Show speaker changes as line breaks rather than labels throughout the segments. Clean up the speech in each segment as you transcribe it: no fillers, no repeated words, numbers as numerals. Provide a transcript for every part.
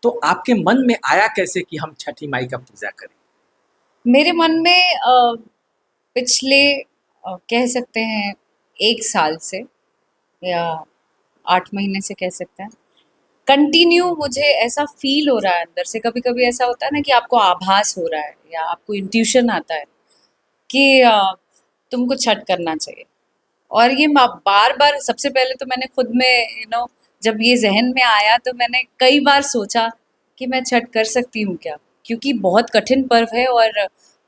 तो आपके मन में आया कैसे कि हम छठी माई का पूजा करें?
मेरे मन में पिछले कह सकते हैं 1 साल से या 8 महीने से कह सकते हैं, कंटिन्यू मुझे ऐसा फ़ील हो रहा है अंदर से। कभी-कभी ऐसा होता है ना कि आपको आभास हो रहा है या आपको इंट्यूशन आता है कि तुमको छठ करना चाहिए। और ये बार-बार, सबसे पहले तो मैंने खुद में जब ये ज़हन में आया तो मैंने कई बार सोचा कि मैं छठ कर सकती हूँ क्या? क्योंकि बहुत कठिन पर्व है और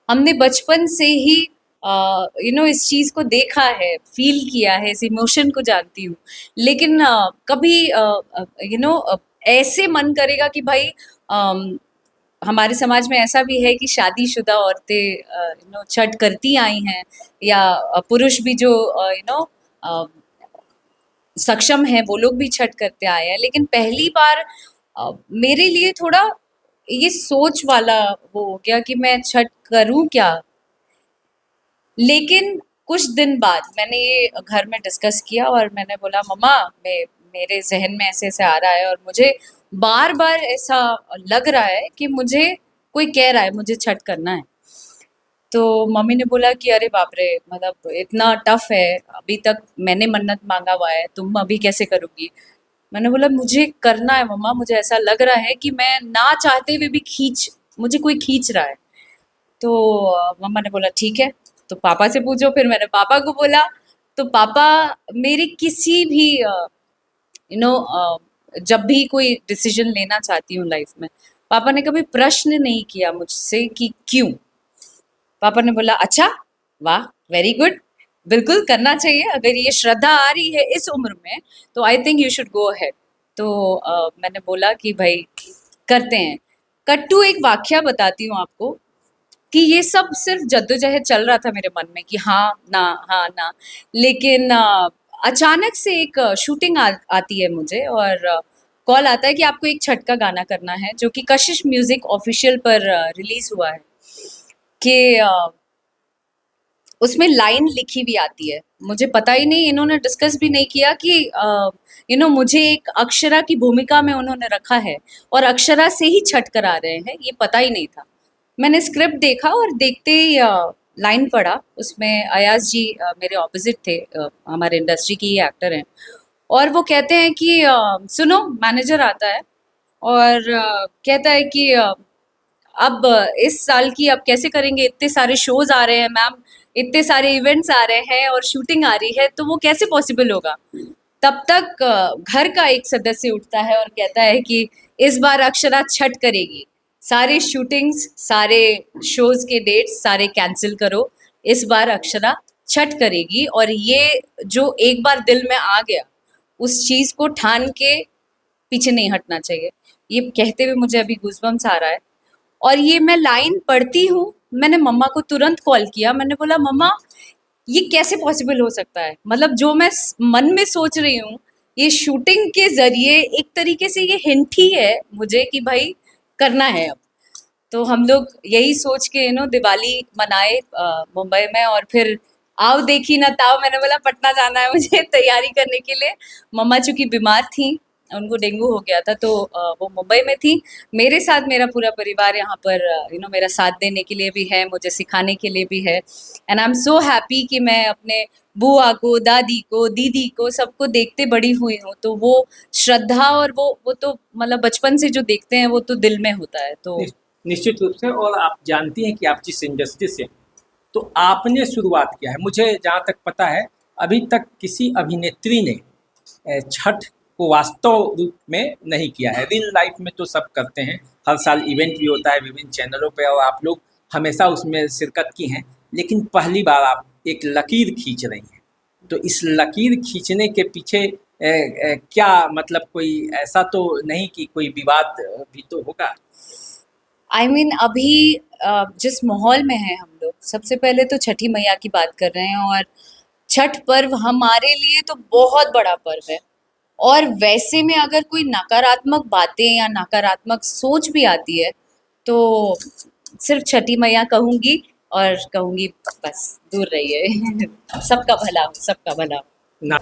हमने बचपन से ही इस चीज़ को देखा है, फ़ील किया है, इस इमोशन को जानती हूँ। लेकिन कभी ऐसे मन करेगा कि भाई अम, हमारे समाज में ऐसा भी है कि शादीशुदा औरतें छठ करती आई हैं या पुरुष भी जो सक्षम हैं वो लोग भी छठ करते आए हैं। लेकिन पहली बार मेरे लिए थोड़ा ये सोच वाला वो हो गया कि मैं छठ करूं क्या। लेकिन कुछ दिन बाद मैंने ये घर में डिस्कस किया और मैंने बोला मम्मा, मेरे जहन में ऐसे ऐसे आ रहा है और मुझे बार बार ऐसा लग रहा है कि मुझे कोई कह रहा है मुझे छठ करना है। तो मम्मी ने बोला कि अरे बाप रे, मतलब इतना टफ है, अभी तक मैंने मन्नत मांगा हुआ है, तुम अभी कैसे करोगी। मैंने बोला मुझे करना है मम्मा, मुझे ऐसा लग रहा है कि मैं ना चाहते हुए भी मुझे कोई खींच रहा है। तो मम्मा ने बोला ठीक है, तो पापा से पूछो। फिर मैंने पापा को बोला, तो पापा मेरे किसी भी जब भी कोई डिसीजन लेना चाहती हूँ लाइफ में, पापा ने कभी प्रश्न नहीं किया मुझसे कि क्यों। पापा ने बोला अच्छा, वाह, वेरी गुड, बिल्कुल करना चाहिए, अगर ये श्रद्धा आ रही है इस उम्र में तो I think you should go ahead. तो मैंने बोला कि भाई करते हैं। कट्टू एक वाकया बताती हूँ आपको कि ये सब सिर्फ जद्दोजहद चल रहा था मेरे मन में कि हाँ ना, हाँ ना। लेकिन अचानक से एक शूटिंग आती है मुझे और कॉल आता है कि आपको एक छठ का गाना करना है जो कि कशिश म्यूजिक ऑफिशियल पर रिलीज हुआ है। कि उसमें लाइन लिखी भी आती है, मुझे पता ही नहीं, इन्होंने डिस्कस भी नहीं किया कि मुझे एक अक्षरा की भूमिका में उन्होंने रखा है और अक्षरा से ही छठ करा रहे हैं, ये पता ही नहीं था। मैंने स्क्रिप्ट देखा और देखते ही लाइन पढ़ा, उसमें अयाज जी मेरे ऑपोजिट थे, हमारे इंडस्ट्री की ये एक्टर हैं। और वो कहते हैं कि सुनो, मैनेजर आता है और कहता है कि अब इस साल की अब कैसे करेंगे, इतने सारे शोज आ रहे हैं मैम, इतने सारे इवेंट्स आ रहे हैं और शूटिंग आ रही है, तो वो कैसे पॉसिबल होगा। तब तक घर का एक सदस्य उठता है और कहता है कि इस बार अक्षरा छठ करेगी, सारे शूटिंग्स, सारे शोज के डेट्स सारे कैंसिल करो, इस बार अक्षरा छठ करेगी। और ये जो एक बार दिल में आ गया, उस चीज को ठान के पीछे नहीं हटना चाहिए। ये कहते हुए मुझे अभी गूज़बम्स आ रहा है। और ये मैं लाइन पढ़ती हूँ, मैंने मम्मा को तुरंत कॉल किया, मैंने बोला मम्मा, ये कैसे पॉसिबल हो सकता है, मतलब जो मैं मन में सोच रही हूँ, ये शूटिंग के जरिए एक तरीके से ये हिंट ही है मुझे कि भाई करना है अब। तो हम लोग यही सोच के दिवाली मनाए मुंबई में। और फिर आओ देखी ना ताओ, मैंने बोला पटना जाना है मुझे तैयारी करने के लिए। मम्मा चूंकि बीमार थी, उनको डेंगू हो गया था, तो वो मुंबई में थी। मेरे साथ मेरा पूरा परिवार यहाँ पर मेरा साथ देने के लिए भी है, मुझे सिखाने के लिए भी है। And I am so happy कि मैं अपने बुआ को, दादी को, दीदी को, सबको देखते बड़ी हुई हूँ। तो वो श्रद्धा और वो तो मतलब बचपन से जो देखते हैं वो तो दिल में होता है। तो
निश्चित रूप से। और आप जानती हैं कि आप जिस इंडस्ट्री से, तो आपने शुरुआत किया है, मुझे जहाँ तक पता है अभी तक किसी अभिनेत्री ने छठ को वास्तव रूप में नहीं किया है। रियल लाइफ में तो सब करते हैं, हर साल इवेंट भी होता है विभिन्न चैनलों पे और आप लोग हमेशा उसमें शिरकत की हैं, लेकिन पहली बार आप एक लकीर खींच रही हैं। तो इस लकीर खींचने के पीछे क्या मतलब, कोई ऐसा तो नहीं कि कोई विवाद भी तो होगा?
आई मीन अभी जिस माहौल में है हम लोग, सबसे पहले तो छठी मैया की बात कर रहे हैं और छठ पर्व हमारे लिए तो बहुत बड़ा पर्व है। और वैसे में अगर कोई नकारात्मक बातें या नकारात्मक सोच भी आती है तो सिर्फ छठी मैया कहूंगी, और कहूंगी बस दूर रहिए सबका भला हो, सबका भला हो।
ना